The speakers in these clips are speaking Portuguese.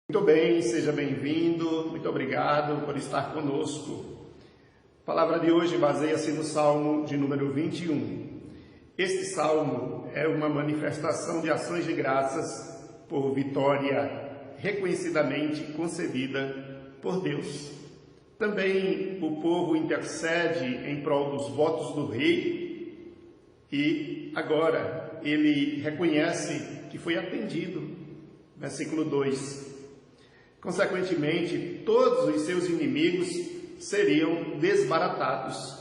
Muito bem, seja bem-vindo, muito obrigado por estar conosco. A palavra de hoje baseia-se no Salmo de número 21. Este salmo é uma manifestação de ações de graças por vitória reconhecidamente concedida por Deus. Também o povo intercede em prol dos votos do rei e agora ele reconhece que foi atendido. Versículo 2. Consequentemente, todos os seus inimigos seriam desbaratados.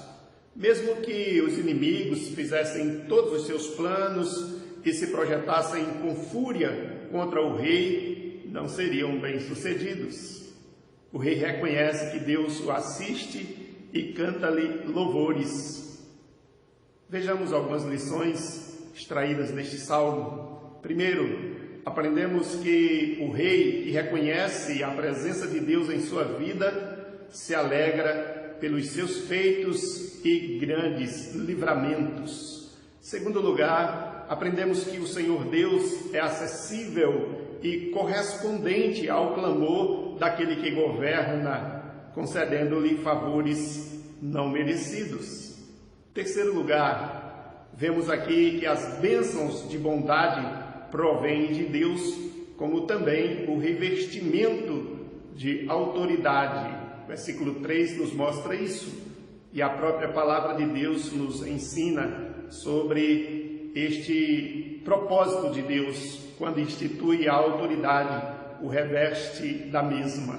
Mesmo que os inimigos fizessem todos os seus planos e se projetassem com fúria contra o rei, não seriam bem-sucedidos. O rei reconhece que Deus o assiste e canta-lhe louvores. Vejamos algumas lições extraídas deste salmo. Primeiro, aprendemos que o rei que reconhece a presença de Deus em sua vida se alegra pelos seus feitos e grandes livramentos. Segundo lugar, aprendemos que o Senhor Deus é acessível e correspondente ao clamor daquele que governa, concedendo-lhe favores não merecidos. Terceiro lugar, vemos aqui que as bênçãos de bondade provém de Deus, como também o revestimento de autoridade. Versículo 3 nos mostra isso, e a própria palavra de Deus nos ensina sobre este propósito de Deus, quando institui a autoridade, o reveste da mesma.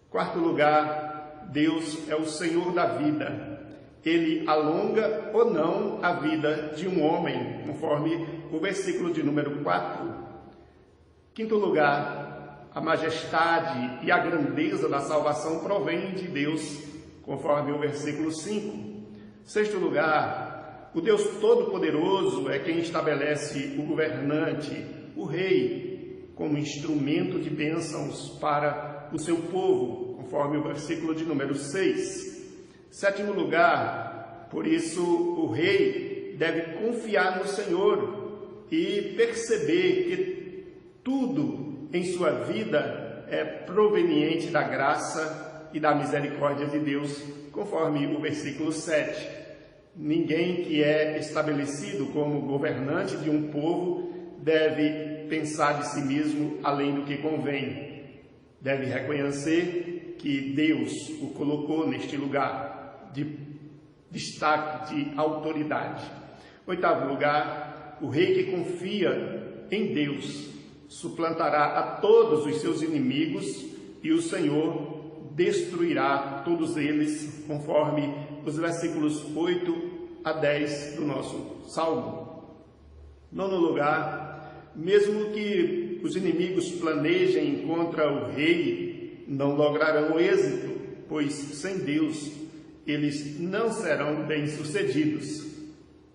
Quarto lugar, Deus é o Senhor da vida. Ele alonga ou não a vida de um homem, conforme o versículo de número 4. Quinto lugar, a majestade e a grandeza da salvação provém de Deus, conforme o versículo 5. Sexto lugar, o Deus Todo-Poderoso é quem estabelece o governante, o rei, como instrumento de bênçãos para o seu povo, conforme o versículo de número 6. Sétimo lugar, por isso o rei deve confiar no Senhor e perceber que tudo em sua vida é proveniente da graça e da misericórdia de Deus, conforme o versículo 7. Ninguém que é estabelecido como governante de um povo deve pensar de si mesmo além do que convém. Deve reconhecer que Deus o colocou neste lugar de destaque, de autoridade. Oitavo lugar, o rei que confia em Deus suplantará a todos os seus inimigos e o Senhor destruirá todos eles, conforme os versículos 8 a 10 do nosso salmo. Nono lugar, mesmo que os inimigos planejem contra o rei, não lograrão êxito, pois sem Deus eles não serão bem-sucedidos.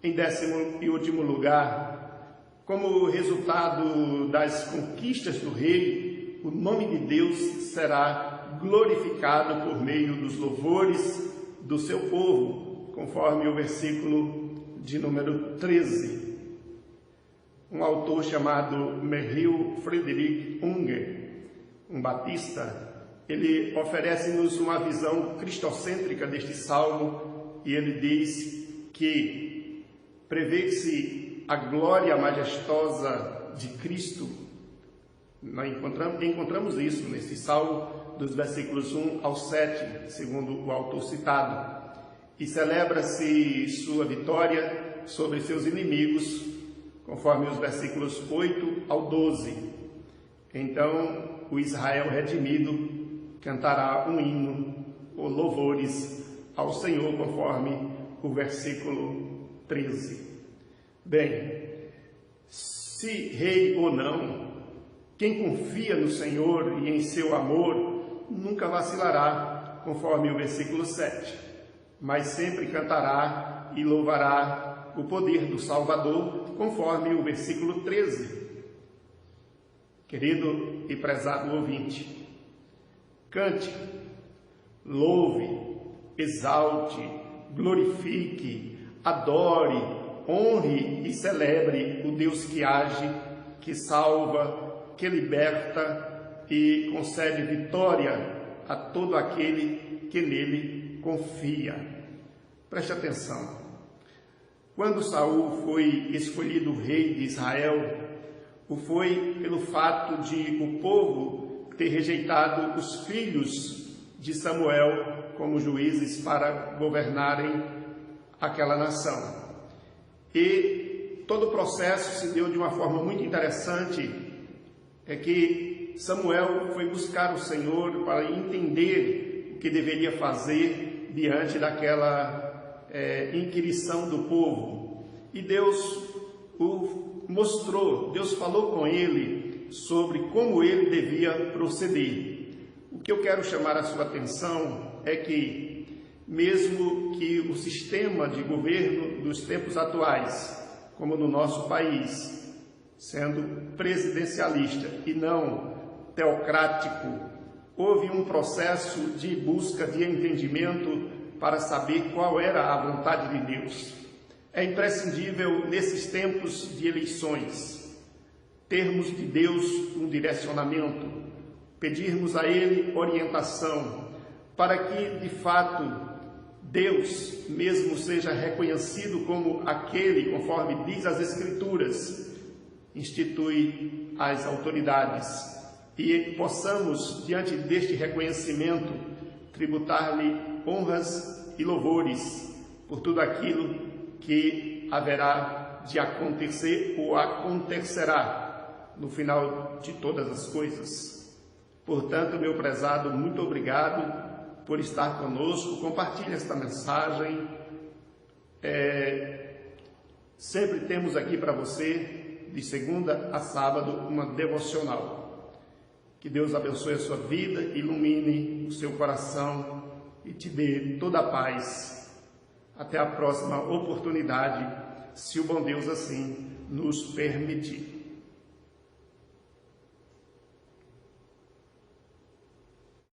Em décimo e último lugar, como resultado das conquistas do rei, o nome de Deus será glorificado por meio dos louvores do seu povo, conforme o versículo de número 13. Um autor chamado Merrill Frederick Unger, um batista, ele oferece-nos uma visão cristocêntrica deste salmo e ele diz que prevê-se a glória majestosa de Cristo. Nós encontramos isso nesse salmo dos versículos 1 ao 7, segundo o autor citado, e celebra-se sua vitória sobre seus inimigos, conforme os versículos 8 ao 12. Então, o Israel redimido cantará um hino ou louvores ao Senhor, conforme o versículo 13. Bem, se rei ou não, quem confia no Senhor e em seu amor nunca vacilará, conforme o versículo 7, mas sempre cantará e louvará o poder do Salvador, conforme o versículo 13. Querido e prezado ouvinte, cante, louve, exalte, glorifique, adore, honre e celebre o Deus que age, que salva, que liberta, e concede vitória a todo aquele que nele confia. Preste atenção. Quando Saul foi escolhido rei de Israel, o foi pelo fato de o povo ter rejeitado os filhos de Samuel como juízes para governarem aquela nação. E todo o processo se deu de uma forma muito interessante, é que Samuel foi buscar o Senhor para entender o que deveria fazer diante daquela inquirição do povo. E Deus o mostrou, Deus falou com ele sobre como ele devia proceder. O que eu quero chamar a sua atenção é que, mesmo que o sistema de governo dos tempos atuais, como no nosso país, sendo presidencialista e não teocrático, houve um processo de busca de entendimento para saber qual era a vontade de Deus. É imprescindível, nesses tempos de eleições, termos de Deus um direcionamento, pedirmos a Ele orientação, para que, de fato, Deus mesmo seja reconhecido como aquele, conforme diz as Escrituras, institui as autoridades, e possamos, diante deste reconhecimento, tributar-lhe honras e louvores por tudo aquilo que haverá de acontecer ou acontecerá no final de todas as coisas. Portanto, meu prezado, muito obrigado por estar conosco. Compartilhe esta mensagem. Sempre temos aqui para você, de segunda a sábado, uma devocional. Que Deus abençoe a sua vida, ilumine o seu coração e te dê toda a paz. Até a próxima oportunidade, se o bom Deus assim nos permitir.